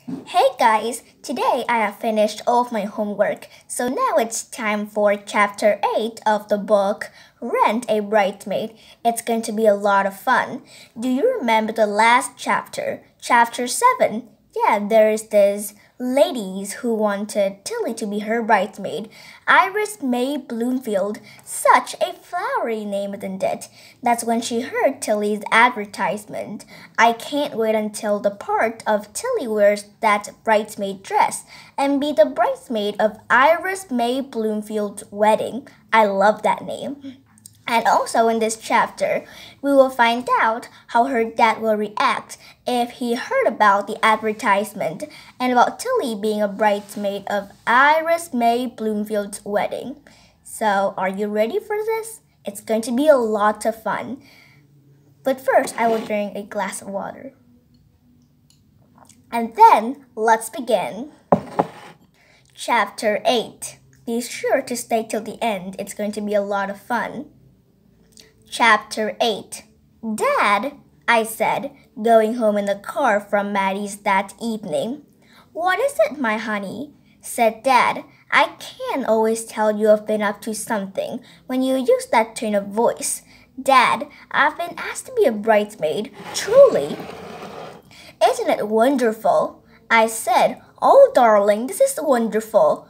Hey guys, today I have finished all of my homework, so now it's time for chapter 8 of the book Rent a Bridesmaid. It's going to be a lot of fun. Do you remember the last chapter, chapter 7? Yeah, there's this ladies who wanted Tilly to be her bridesmaid. Iris May Bloomfield, such a flowery name, isn't it? That's when she heard Tilly's advertisement. I can't wait until the part of Tilly wears that bridesmaid dress and be the bridesmaid of Iris May Bloomfield's wedding. I love that name. And also in this chapter, we will find out how her dad will react if he heard about the advertisement and about Tilly being a bridesmaid of Iris May Bloomfield's wedding. So, are you ready for this? It's going to be a lot of fun. But first, I will drink a glass of water. And then, let's begin. Chapter 8. Be sure to stay till the end. It's going to be a lot of fun. Chapter 8. Dad, I said, going home in the car from Maddie's that evening. What is it, my honey? Said Dad. I can't always tell you I've been up to something when you use that tone of voice. Dad, I've been asked to be a bridesmaid, truly. Isn't it wonderful? I said, oh, darling, this is wonderful.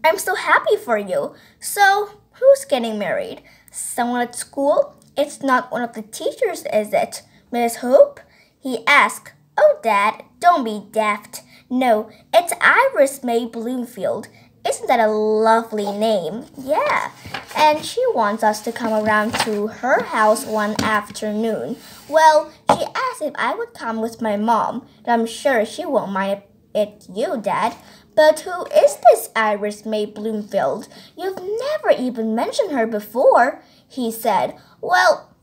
I'm so happy for you. So, who's getting married? Someone at school? It's not one of the teachers, is it? Miss Hope? He asked. Oh, Dad, don't be daft. No, it's Iris May Bloomfield. Isn't that a lovely name? Yeah. And she wants us to come around to her house one afternoon. Well, she asked if I would come with my mom. And I'm sure she won't mind it you, Dad. But who is this Iris May Bloomfield? You've never even mentioned her before, he said. Well,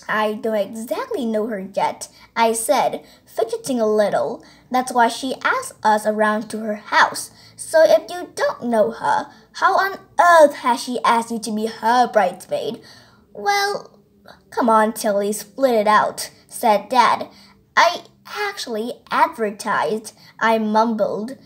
I don't exactly know her yet, I said, fidgeting a little. That's why she asked us around to her house. So if you don't know her, how on earth has she asked you to be her bridesmaid? Well, come on, Tilly, split it out, said Dad. I actually advertised, I mumbled.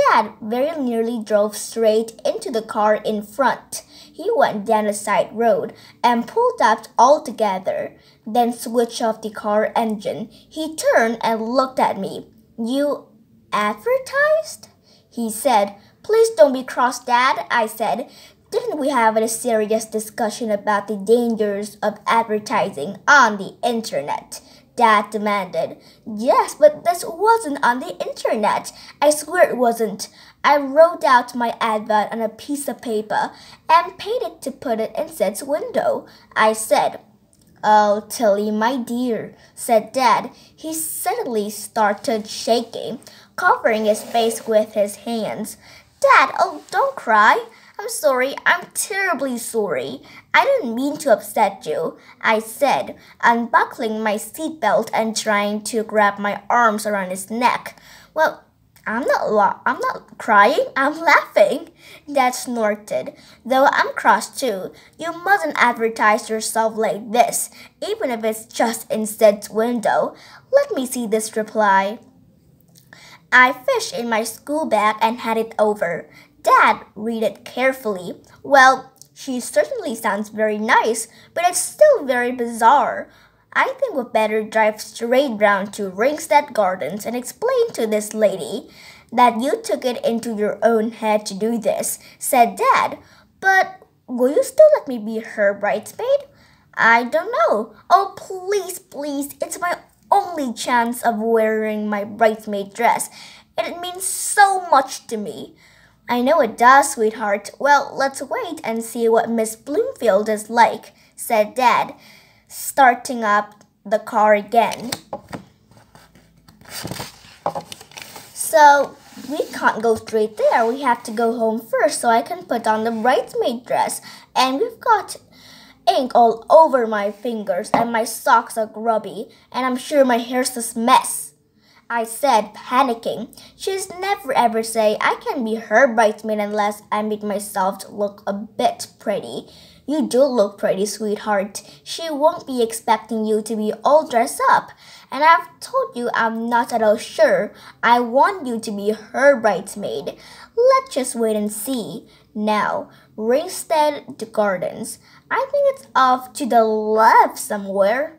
Dad very nearly drove straight into the car in front. He went down a side road and pulled up altogether, then switched off the car engine. He turned and looked at me. You advertised? He said. Please don't be cross, Dad, I said. Didn't we have a serious discussion about the dangers of advertising on the internet? Dad demanded. Yes, but this wasn't on the internet. I swear it wasn't. I wrote out my advert on a piece of paper and paid it to put it in Sid's window. I said, Oh, Tilly, my dear, said Dad. He suddenly started shaking, covering his face with his hands. Dad, oh, don't cry. I'm sorry, I'm terribly sorry. I didn't mean to upset you, I said, unbuckling my seatbelt and trying to grab my arms around his neck. Well, I'm not crying, I'm laughing, Dad snorted. Though I'm cross too. You mustn't advertise yourself like this, even if it's just in Sid's window. Let me see this reply. I fished in my school bag and had it over. Dad, read it carefully. Well, she certainly sounds very nice, but it's still very bizarre. I think we'd better drive straight round to Ringstead Gardens and explain to this lady that you took it into your own head to do this, said Dad. But will you still let me be her bridesmaid? I don't know. Oh, please, please, it's my only chance of wearing my bridesmaid dress, and it means so much to me. I know it does, sweetheart. Well, let's wait and see what Miss Bloomfield is like, said Dad, starting up the car again. So, we can't go straight there. We have to go home first so I can put on the bridesmaid dress. And we've got ink all over my fingers and my socks are grubby and I'm sure my hair's a mess. I said, panicking. She'd never ever say I can be her bridesmaid unless I make myself look a bit pretty. You do look pretty, sweetheart. She won't be expecting you to be all dressed up. And I've told you I'm not at all sure I want you to be her bridesmaid. Let's just wait and see. Now, Ringstead Gardens. I think it's off to the left somewhere.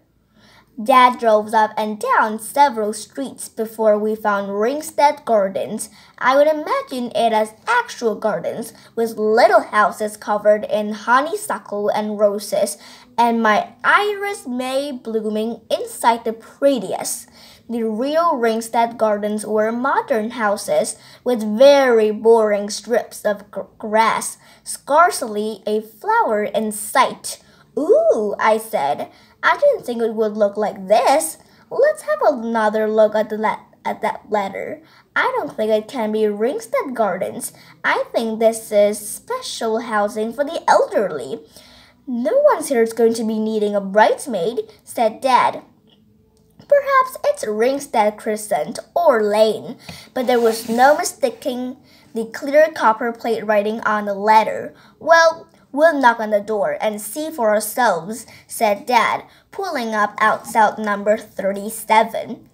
Dad drove up and down several streets before we found Ringstead Gardens. I would imagine it as actual gardens with little houses covered in honeysuckle and roses, and my iris may blooming inside the prettiest. The real Ringstead Gardens were modern houses with very boring strips of grass, scarcely a flower in sight. Ooh, I said. I didn't think it would look like this. Let's have another look at that letter. I don't think it can be Ringstead Gardens. I think this is special housing for the elderly. No one here is going to be needing a bridesmaid, said Dad. Perhaps it's Ringstead Crescent or Lane, but there was no mistaking the clear copper plate writing on the letter. Well, we'll knock on the door and see for ourselves, said Dad, pulling up outside number 37.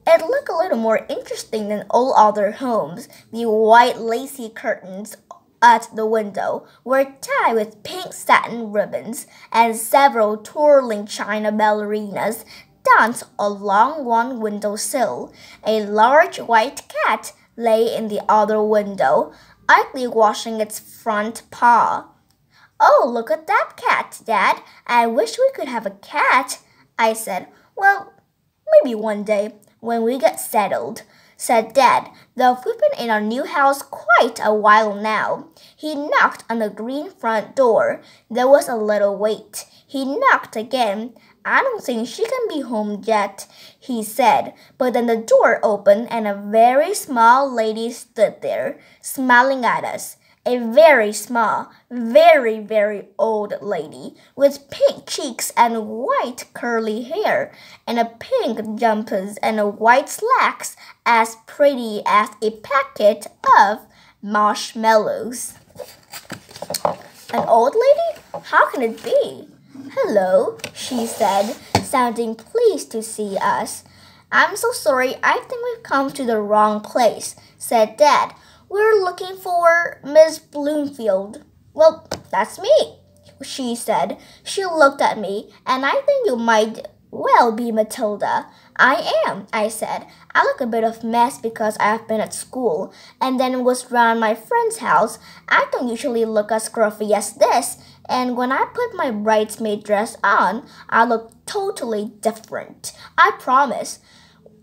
It looked a little more interesting than all other homes. The white lacy curtains at the window were tied with pink satin ribbons, and several twirling china ballerinas danced along one windowsill. A large white cat lay in the other window, idly washing its front paw. Oh, look at that cat, Dad. I wish we could have a cat, I said. Well, maybe one day, when we get settled, said Dad, though we've been in our new house quite a while now. He knocked on the green front door. There was a little wait. He knocked again. I don't think she can be home yet, he said. But then the door opened and a very small lady stood there, smiling at us. A very small, very, very old lady with pink cheeks and white curly hair and a pink jumper and a white slacks as pretty as a packet of marshmallows. An old lady? How can it be? Hello, she said, sounding pleased to see us. I'm so sorry, I think we've come to the wrong place, said Dad. We're looking for Miss Bloomfield. Well, that's me, she said. She looked at me, and I think you might well be Matilda. I am, I said. I look a bit of mess because I have been at school, and then was round my friend's house. I don't usually look as scruffy as this, and when I put my bridesmaid dress on, I look totally different. I promise.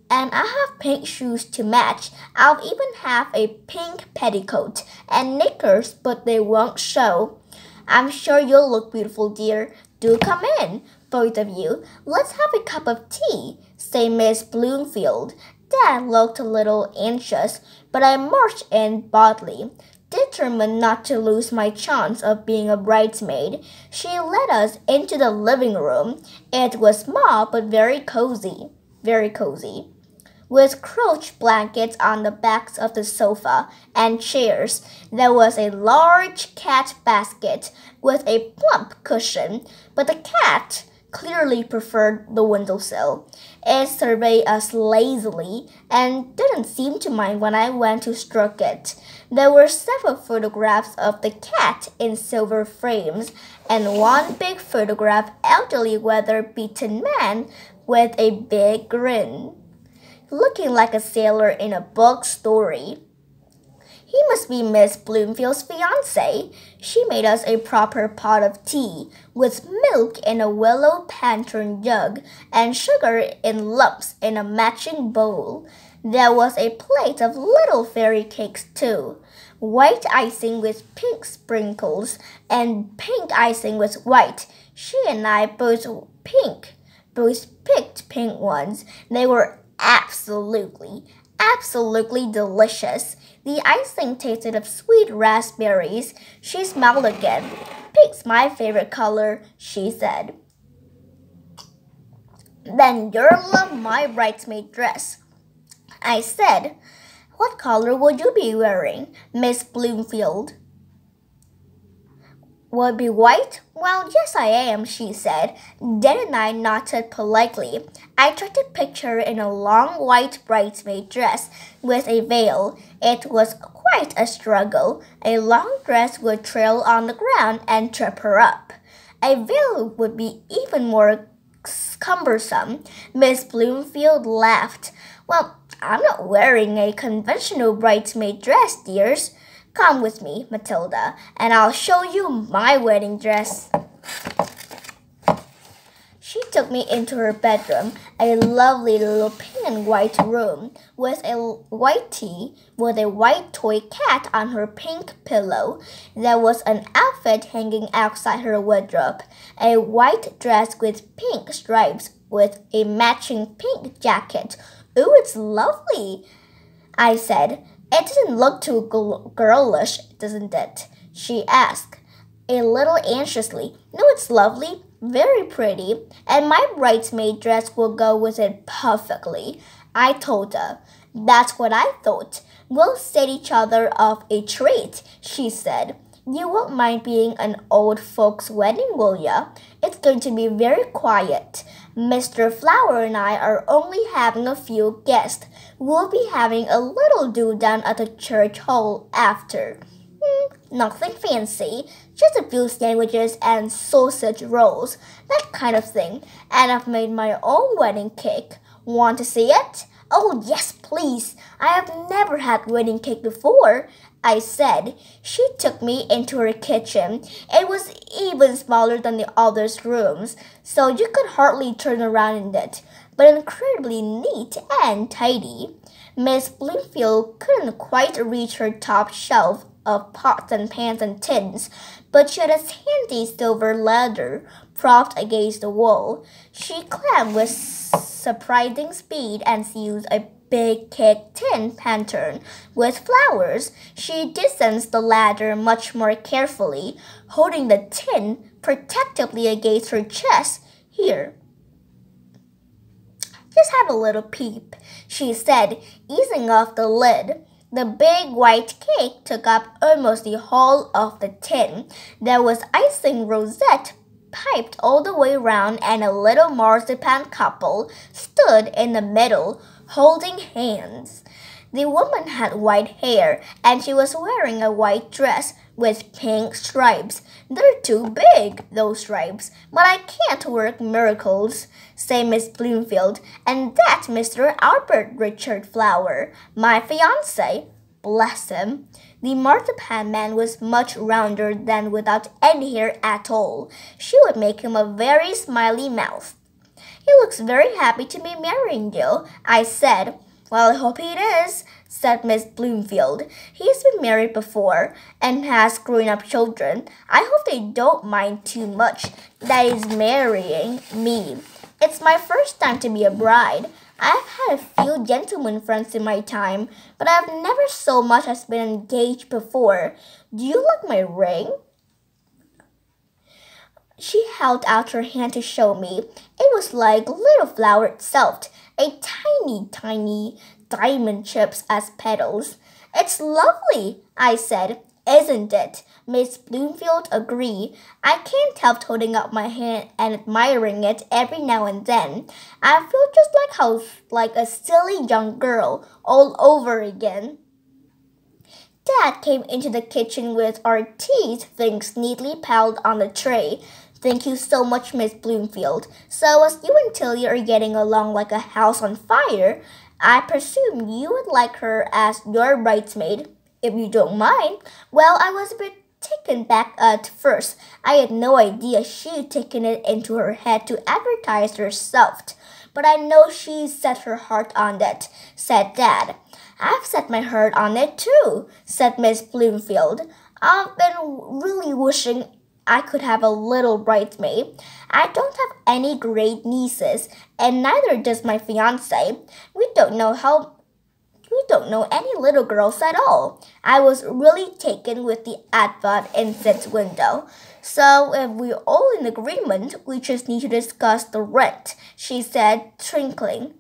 And I have pink shoes to match. I'll even have a pink petticoat and knickers, but they won't show. I'm sure you'll look beautiful, dear. Do come in, both of you. Let's have a cup of tea, said Miss Bloomfield. Dad looked a little anxious, but I marched in boldly, determined not to lose my chance of being a bridesmaid. She led us into the living room. It was small but very cozy, with crouch blankets on the backs of the sofa and chairs. There was a large cat basket with a plump cushion, but the cat clearly preferred the windowsill. It surveyed us lazily and didn't seem to mind when I went to stroke it. There were several photographs of the cat in silver frames, and one big photograph, elderly weather-beaten man with a big grin, looking like a sailor in a book story. He must be Miss Bloomfield's fiancé. She made us a proper pot of tea, with milk in a willow pattern jug and sugar in lumps in a matching bowl. There was a plate of little fairy cakes too, white icing with pink sprinkles and pink icing with white. She and I both picked pink ones. They were absolutely delicious. The icing tasted of sweet raspberries. She smiled again. Pink's my favorite color, she said. Then you'll love my bridesmaid dress, I said. What color would you be wearing, Miss Bloomfield? Will it be white? Well, yes, I am, she said. Dad and I nodded politely. I tried to picture her in a long white bridesmaid dress with a veil. It was quite a struggle. A long dress would trail on the ground and trip her up. A veil would be even more cumbersome. Miss Bloomfield laughed. Well, I'm not wearing a conventional bridesmaid dress, dears. Come with me, Matilda, and I'll show you my wedding dress. She took me into her bedroom, a lovely little pink and white room, with a white tea, with a white toy cat on her pink pillow. There was an outfit hanging outside her wardrobe, a white dress with pink stripes, with a matching pink jacket. Ooh, it's lovely, I said. It doesn't look too girlish, doesn't it? She asked, a little anxiously. No, it's lovely, very pretty, and my bridesmaid dress will go with it perfectly, I told her. That's what I thought. We'll set each other up a treat, she said. You won't mind being an old folks' wedding, will ya? It's going to be very quiet. Mr. Flower and I are only having a few guests. We'll be having a little do-down at the church hall after. Nothing fancy, just a few sandwiches and sausage rolls, that kind of thing. And I've made my own wedding cake. Want to see it? Oh, yes, please. I have never had wedding cake before, I said. She took me into her kitchen. It was even smaller than the others' rooms, so you could hardly turn around in it, but incredibly neat and tidy. Miss Bloomfield couldn't quite reach her top shelf of pots and pans and tins, but she had a handy silver ladder propped against the wall. She climbed with surprising speed and used a big cake tin pattern with flowers. She distanced the ladder much more carefully, holding the tin protectively against her chest. Here, just have a little peep, she said, easing off the lid. The big white cake took up almost the whole of the tin. There was icing rosette piped all the way round, and a little marzipan couple stood in the middle, holding hands. The woman had white hair, and she was wearing a white dress with pink stripes. They're too big, those stripes, but I can't work miracles, said Miss Bloomfield, and that's Mr. Albert Richard Flower, my fiancé. Bless him. The marzipan man was much rounder than without any hair at all. She would make him a very smiley mouth. He looks very happy to be marrying you, I said. Well, I hope he is, said Miss Bloomfield. He's been married before and has grown-up children. I hope they don't mind too much that he's marrying me. It's my first time to be a bride. I've had a few gentlemen friends in my time, but I've never so much as been engaged before. Do you like my ring? She held out her hand to show me. It was like Little Flower itself, a tiny, tiny diamond chips as petals. It's lovely, I said. Isn't it? Miss Bloomfield agreed. I can't help holding up my hand and admiring it every now and then. I feel just like a silly young girl all over again. Dad came into the kitchen with our tea things neatly piled on the tray. Thank you so much, Miss Bloomfield. So as you and Tilly are getting along like a house on fire, I presume you would like her as your bridesmaid, if you don't mind. Well, I was a bit taken back at first. I had no idea she'd taken it into her head to advertise herself. But I know she set her heart on it, said Dad. I've set my heart on it too, said Miss Bloomfield. I've been really wishing I could have a little bridesmaid. I don't have any great nieces, and neither does my fiancé. We don't know any little girls at all. I was really taken with the advert in Sid's window. So if we're all in agreement, we just need to discuss the rent, she said, twinkling.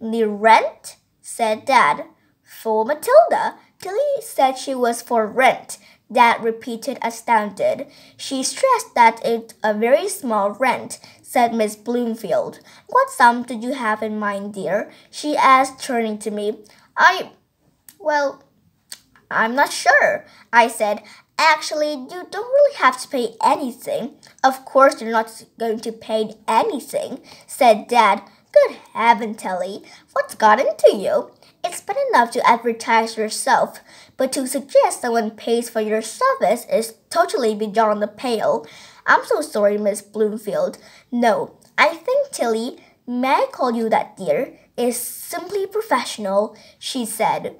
The rent? Said Dad. For Matilda. Tilly said she was for rent. Dad repeated, astounded. She stressed that it's a very small rent, said Miss Bloomfield. What sum did you have in mind, dear? She asked, turning to me. Well, I'm not sure, I said. Actually, you don't really have to pay anything. Of course you're not going to pay anything, said Dad. Good heaven, Telly, what's got into you? It's bad enough to advertise yourself, but to suggest someone pays for your service is totally beyond the pale. I'm so sorry, Miss Bloomfield. No, I think Tilly, may I call you that, dear, is simply professional, she said.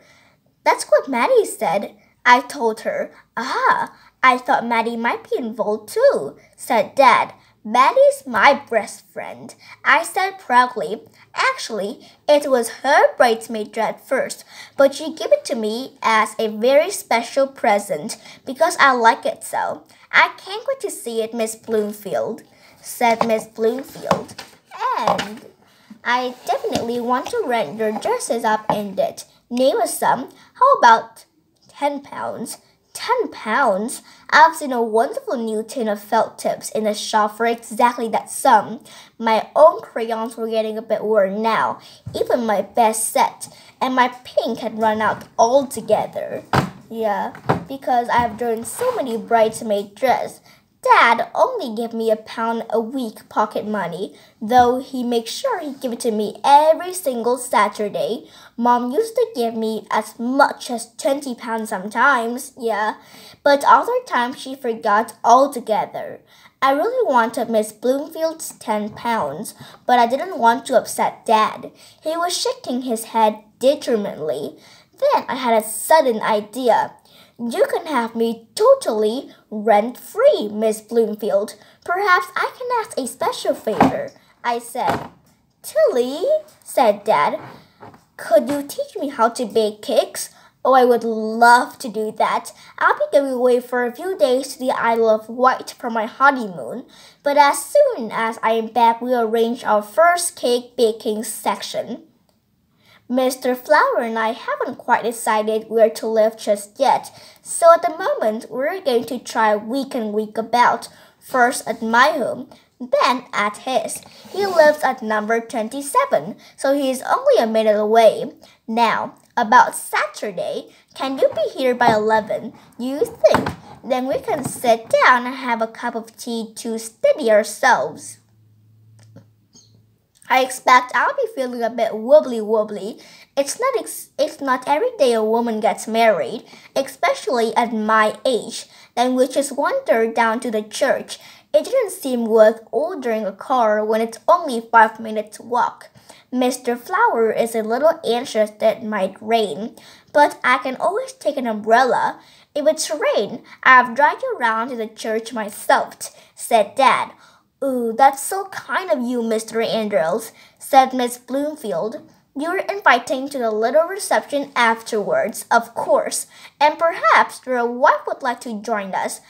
That's what Maddie said, I told her. Ah, I thought Maddie might be involved too, said Dad. Maddie's my best friend, I said proudly. Actually, it was her bridesmaid dress first, but she gave it to me as a very special present because I like it so. I can't wait to see it, Miss Bloomfield, said Miss Bloomfield. And I definitely want to rent your dresses up in it. Name a sum. How about £10? £10? I've seen a wonderful new tin of felt tips in a shop for exactly that sum. My own crayons were getting a bit worn now, even my best set, and my pink had run out altogether. Yeah, because I've drawn so many bridesmaid dresses. Dad only gave me £1 a week pocket money, though he makes sure he gives it to me every single Saturday. Mom used to give me as much as £20 sometimes, yeah, but other times she forgot altogether. I really wanted Miss Bloomfield's £10, but I didn't want to upset Dad. He was shaking his head determinedly. Then I had a sudden idea. You can have me totally rent-free, Miss Bloomfield. Perhaps I can ask a special favor, I said. Tilly, said Dad, could you teach me how to bake cakes? Oh, I would love to do that. I'll be going away for a few days to the Isle of Wight for my honeymoon. But as soon as I am back, we'll arrange our first cake baking section. Mr. Flower and I haven't quite decided where to live just yet, so at the moment we're going to try week and week about, first at my home, then at his. He lives at number 27, so he is only a minute away. Now, about Saturday, can you be here by 11? You think? Then we can sit down and have a cup of tea to steady ourselves. I expect I'll be feeling a bit wobbly. It's not every day a woman gets married, especially at my age. Then we just wander down to the church. It didn't seem worth ordering a car when it's only 5 minutes walk. Mr. Flower is a little anxious that it might rain, but I can always take an umbrella. If it's rain, I'll drive you around to the church myself, said Dad. Ooh, that's so kind of you, Mr. Andrews, said Miss Bloomfield. You're inviting to the little reception afterwards, of course, and perhaps your wife would like to join us.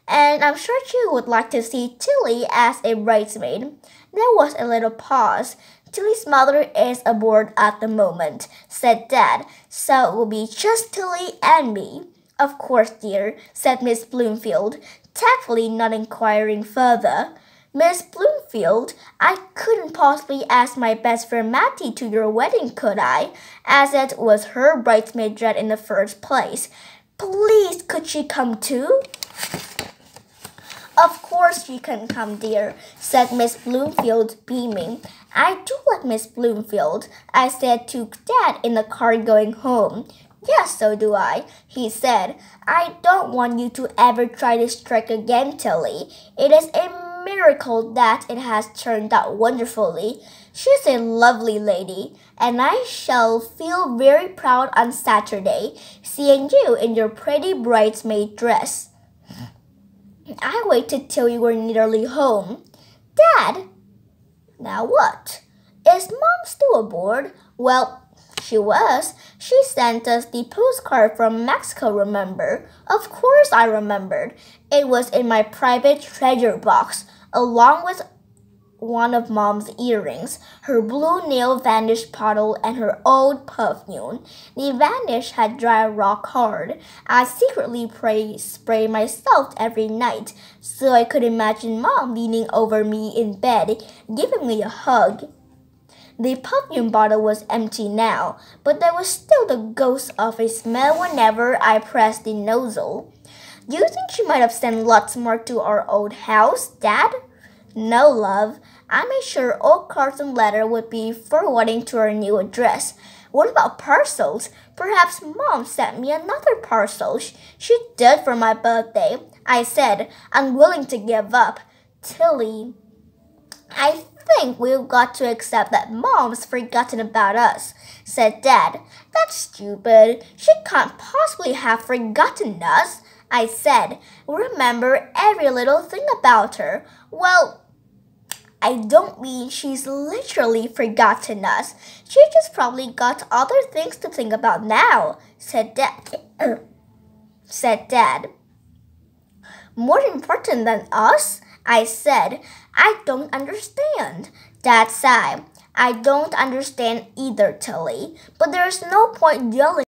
And I'm sure you would like to see Tilly as a bridesmaid. There was a little pause. Tilly's mother is aboard at the moment, said Dad, so it will be just Tilly and me. Of course, dear, said Miss Bloomfield, tactfully not inquiring further. Miss Bloomfield, I couldn't possibly ask my best friend Mattie to your wedding, could I? As it was her bridesmaid dress in the first place. Please, could she come too? Of course she can come, dear, said Miss Bloomfield, beaming. I do like Miss Bloomfield, I said to Dad in the car going home. Yes, so do I, he said. I don't want you to ever try this trick again, Tilly. It is a miracle that it has turned out wonderfully. She's a lovely lady, and I shall feel very proud on Saturday, seeing you in your pretty bridesmaid dress. I waited till you were nearly home. Dad! Now what? Is Mom still aboard? Well, she was. She sent us the postcard from Mexico, remember? Of course I remembered. It was in my private treasure box, along with one of Mom's earrings, her blue nail varnish bottle, and her old perfume. The varnish had dried rock hard. I secretly spray myself every night, so I could imagine Mom leaning over me in bed, giving me a hug. The perfume bottle was empty now, but there was still the ghost of a smell whenever I pressed the nozzle. Do you think she might have sent lots more to our old house, Dad? No, love. I made sure all cards and letters would be forwarding to our new address. What about parcels? Perhaps Mom sent me another parcel. She did for my birthday, I said, unwilling to give up. Tilly, I think we've got to accept that Mom's forgotten about us, said Dad. That's stupid. She can't possibly have forgotten us, I said. Remember every little thing about her. Well, I don't mean she's literally forgotten us. She just probably got other things to think about now, said Dad. More important than us? I said. I don't understand. Dad sighed. I don't understand either, Tilly. But there's no point yelling